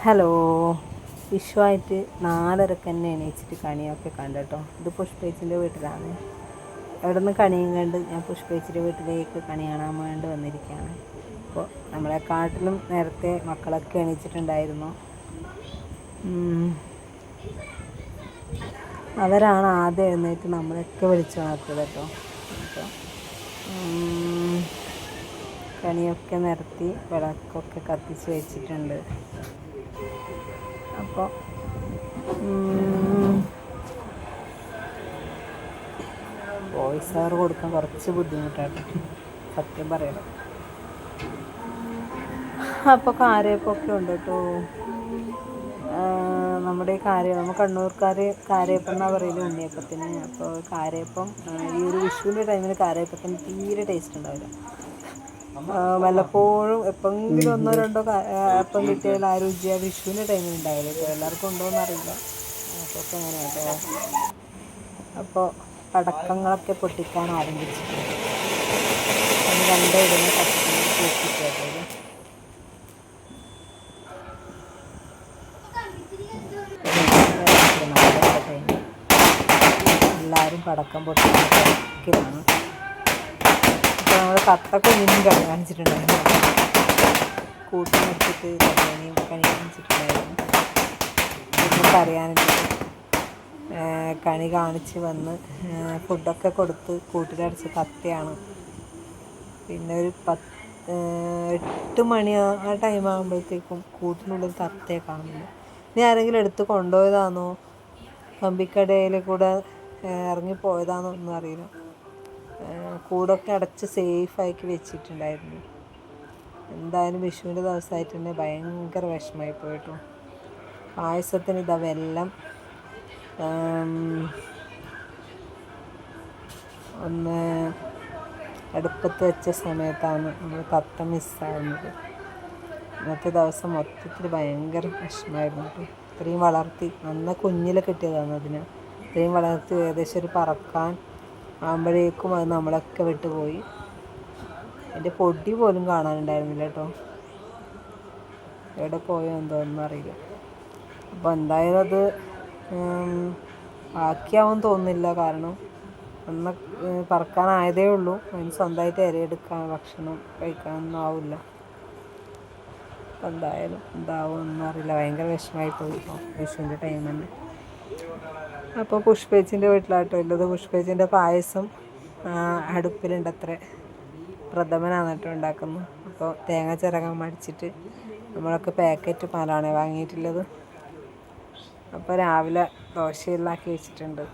Hello. വിഷുവായിട്ട് 4:30 തന്നെ എണീച്ചിട്ട് കണിയൊക്കെ കണ്ടു. ഇത് പുഷ്പേച്ചിൻ്റെ വീട്ടിലാണ്. അവിടെ നിന്ന് കണിയും കണ്ട് ഞാൻ പുഷ്പേച്ചിൻ്റെ വീട്ടിലേക്ക് കണി കാണാൻ വേണ്ടി വന്നിരിക്കുകയാണ്. അപ്പോൾ നമ്മളെക്കാട്ടിലും നേരത്തെ മക്കളൊക്കെ എണീച്ചിട്ടുണ്ടായിരുന്നു. അവരാണ് ആദ്യം എഴുന്നേറ്റ് നമ്മളൊക്കെ വിളിച്ചുണർത്തത് കേട്ടോ. അപ്പോൾ കണിയൊക്കെ നിരത്തി വിളക്കൊക്കെ കത്തിച്ച് വെച്ചിട്ടുണ്ട്. അപ്പോൾ വോയിസ് ഓവർ കൊടുക്കാൻ കുറച്ച് ബുദ്ധിമുട്ടാണ് സത്യം പറയണം. അപ്പോൾ കാരയപ്പൊക്കെ ഉണ്ട് കേട്ടോ. നമ്മുടെ നമ്മൾ കണ്ണൂർക്കാർ കാരയപ്പം എന്നാണ് പറയുന്നത് ഉണ്ണിയപ്പത്തിന്. അപ്പോൾ കാരയപ്പം ഈ ഒരു വിഷുവിൻ്റെ ടൈമിൽ കാരയപ്പത്തിന് തീരെ ടേസ്റ്റ് ഉണ്ടാവില്ല. വല്ലപ്പോഴും എപ്പോഴെങ്കിലും 1-2 അപ്പം കിട്ടിയാൽ ആ രുചിയ വിഷുവിൻ്റെ ടൈമിൽ ഉണ്ടാവില്ല. ഇപ്പോൾ എല്ലാവർക്കും ഉണ്ടോയെന്ന് അറിയില്ല. അപ്പോൾ അങ്ങനെ കേട്ടോ. അപ്പോൾ പടക്കങ്ങളൊക്കെ പൊട്ടിക്കാൻ ആരംഭിച്ചിട്ടുണ്ട്. അത് കണ്ടിടുന്ന പടക്കങ്ങൾ പൊട്ടിക്കേട്ടത്. എല്ലാവരും പടക്കം പൊട്ടിക്കാണ്. അപ്പോൾ നമ്മൾ കത്തൊക്കെ ഇനിയും കണി കാണിച്ചിട്ടുണ്ടായിരുന്നു. കൂട്ടിനടുത്തിട്ട് കണി കാണിച്ചിട്ടുണ്ടായിരുന്നു. നിങ്ങൾക്ക് അറിയാനില്ല. കണി കാണിച്ച് വന്ന് ഫുഡൊക്കെ കൊടുത്ത് കൂട്ടിലടച്ച് കത്തിയാണ്. പിന്നെ ഒരു 8 മണി ആ ടൈം ആകുമ്പോഴത്തേക്കും കൂട്ടിനുള്ളിൽ തത്തയെ കാണുന്നു. ഇനി ആരെങ്കിലും എടുത്ത് കൊണ്ടുപോയതാണോ കമ്പിക്കടയിൽ കൂടെ ഇറങ്ങിപ്പോയതാണോ ഒന്നും അറിയില്ല. കൂടൊക്കെ അടച്ച് സേഫാക്കി വെച്ചിട്ടുണ്ടായിരുന്നു. എന്തായാലും വിഷുവിൻ്റെ ദിവസമായിട്ട് തന്നെ ഭയങ്കര വിഷമമായി പോയിട്ടു. പായസത്തിന് ഇതാ വെല്ലം ഒന്ന് അടുപ്പത്ത് വെച്ച സമയത്താണ് നമ്മൾ തത്ത മിസ്സാകുന്നത്. ഇന്നത്തെ ദിവസം മൊത്തത്തിൽ ഭയങ്കര വിഷമമായിരുന്നു കേട്ടോ. ഇത്രയും വളർത്തി അന്ന് കുഞ്ഞിൽ കിട്ടിയതാണ്. ഇത്രയും വളർത്തി ഏകദേശം ഒരു പറക്കാൻ ആകുമ്പോഴേക്കും അത് നമ്മളൊക്കെ വിട്ടുപോയി. എൻ്റെ പൊടി പോലും കാണാനുണ്ടായിരുന്നില്ല കേട്ടോ. എവിടെ പോയോ എന്തോന്നും അറിയില്ല. അപ്പോൾ എന്തായാലും അത് ബാക്കിയാവും തോന്നുന്നില്ല. കാരണം അന്ന് പറക്കാനായതേ ഉള്ളൂ. അതിന് സ്വന്തമായിട്ട് ഇരയെടുക്കാൻ ഭക്ഷണം കഴിക്കാനൊന്നും ആവില്ല. അപ്പോൾ എന്തായാലും എന്താവും ഒന്നും അറിയില്ല. ഭയങ്കര വിഷമമായി പോയി ഇപ്പോൾ വിഷുവിൻ്റെ ടൈം തന്നെ. അപ്പോൾ പുഷ്പേച്ചിൻ്റെ വീട്ടിലാട്ടോ ഉള്ളത്. പുഷ്പേച്ചിൻ്റെ പായസം അടുപ്പിലുണ്ട് അത്ര. പ്രഥമനാണ് കേട്ടോ ഉണ്ടാക്കുന്നത്. അപ്പോൾ തേങ്ങ ചിരകാൻ മടിച്ചിട്ട് നമ്മളൊക്കെ പാക്കറ്റ് പാലാണ് വാങ്ങിയിട്ടുള്ളത്. അപ്പോൾ രാവിലെ ദോശയെല്ലാക്കി വെച്ചിട്ടുണ്ട്.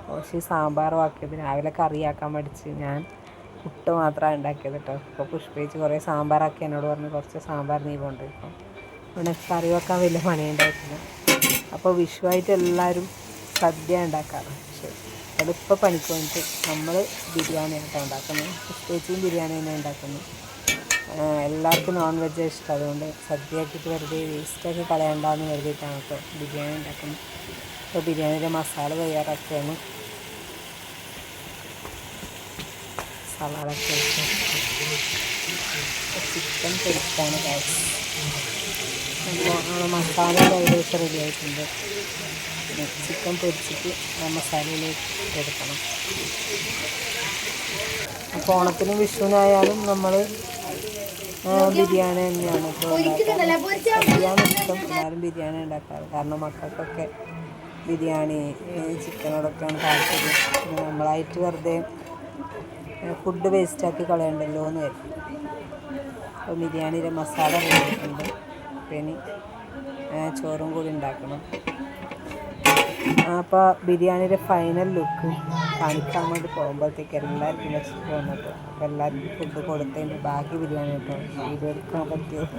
ദോശ സാമ്പാറും ആക്കിയത്. രാവിലെ കറിയാക്കാൻ മടിച്ച് ഞാൻ പുട്ട് മാത്രമാണ് ഉണ്ടാക്കിയത് കേട്ടോ. അപ്പോൾ പുഷ്പേച്ച് കുറേ സാമ്പാറാക്കി എന്നോട് പറഞ്ഞ് കുറച്ച് സാമ്പാർ നീ കൊണ്ടുപോയിപ്പോൾ ഇവിടെ കറി വെക്കാൻ വലിയ പണിയുണ്ടായിട്ടില്ല. അപ്പോൾ വിഷുവായിട്ട് എല്ലാവരും സദ്യ ഉണ്ടാക്കാറ്. പക്ഷേ എളുപ്പം പണിക്ക് വേണ്ടിയിട്ട് നമ്മൾ ബിരിയാണി ആയിട്ടാണ് ഉണ്ടാക്കുന്നത്. പുഷ്പേച്ചിയും ബിരിയാണി തന്നെ ഉണ്ടാക്കുന്നു. എല്ലാവർക്കും നോൺ വെജ് ഇഷ്ടം. അതുകൊണ്ട് സദ്യ ആക്കിയിട്ട് വെറുതെ വേസ്റ്റാക്കി കളയണ്ടെന്ന് കരുതിയിട്ടാണ് ഇപ്പോൾ ബിരിയാണി ഉണ്ടാക്കുന്നത്. അപ്പോൾ ബിരിയാണിയുടെ മസാല തയ്യാറാക്കുകയാണ്. സലാഡൊക്കെ വെച്ച് ചിക്കൻ പൊരിക്കാണ് കാശ്. അപ്പോൾ നമ്മൾ മസാല ഏകദേശം റെഡി ആയിട്ടുണ്ട്. ചിക്കൻ പൊരിച്ചിട്ട് മസാലയിലേക്ക് എടുക്കണം. അപ്പോൾ ഓണത്തിനും വിഷുവിനായാലും നമ്മൾ ബിരിയാണി തന്നെയാണ് ഇപ്പോൾ ഉണ്ടാക്കാറ്. ബിരിയാണി ഇഷ്ടം. എല്ലാവരും ബിരിയാണി ഉണ്ടാക്കാറ്. കാരണം മക്കൾക്കൊക്കെ ബിരിയാണി ചിക്കനോടൊക്കെയാണ് താല്പര്യം. പിന്നെ നമ്മളായിട്ട് വെറുതെ ഫുഡ് വേസ്റ്റാക്കി കളയണ്ടല്ലോ എന്ന് വരും. അപ്പോൾ ബിരിയാണിയുടെ മസാല റെഡിയായിട്ടുണ്ട്. പിന്നെ ചോറും കൂടി ഉണ്ടാക്കണം. അപ്പോൾ ബിരിയാണിയുടെ ഫൈനൽ ലുക്ക് കാണിക്കാൻ വേണ്ടി പോകുമ്പോഴത്തേക്ക് എല്ലാവർക്കും വിശപ്പ് വന്നിട്ട് അപ്പോൾ എല്ലാവർക്കും ഫുഡ് കൊടുത്തതിൻ്റെ ബാക്കി ബിരിയാണി കേട്ടോ വീഡിയോ എടുക്കാൻ പറ്റിയത്.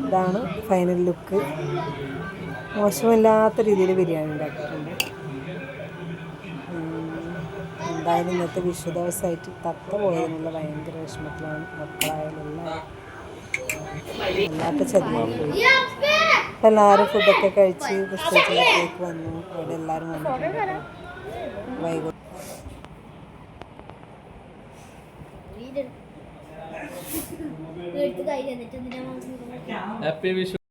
ഇതാണ് ഫൈനൽ ലുക്ക്. മോശമില്ലാത്ത രീതിയിൽ ബിരിയാണി ഉണ്ടാക്കിയിട്ടുണ്ട്. എന്തായാലും ഇന്നത്തെ വിഷു ദിവസമായിട്ട് തത്ത പോയതിനുള്ള ഭയങ്കര വിഷമത്തിലാണ് മക്കളായാലും എല്ലാവരും. വല്ലാത്ത ചതിയായി പോയി. അപ്പോൾ എല്ലാവരും ഫുഡൊക്കെ കഴിച്ച് പുഷ്പേച്ചിലേക്ക് വന്നു. അവിടെ എല്ലാവരും വന്നിട്ടുണ്ട്. വൈകുന്നേരം ധൈര്യം എന്നിട്ട് എന്തിനാ ഹാപ്പി വിഷു.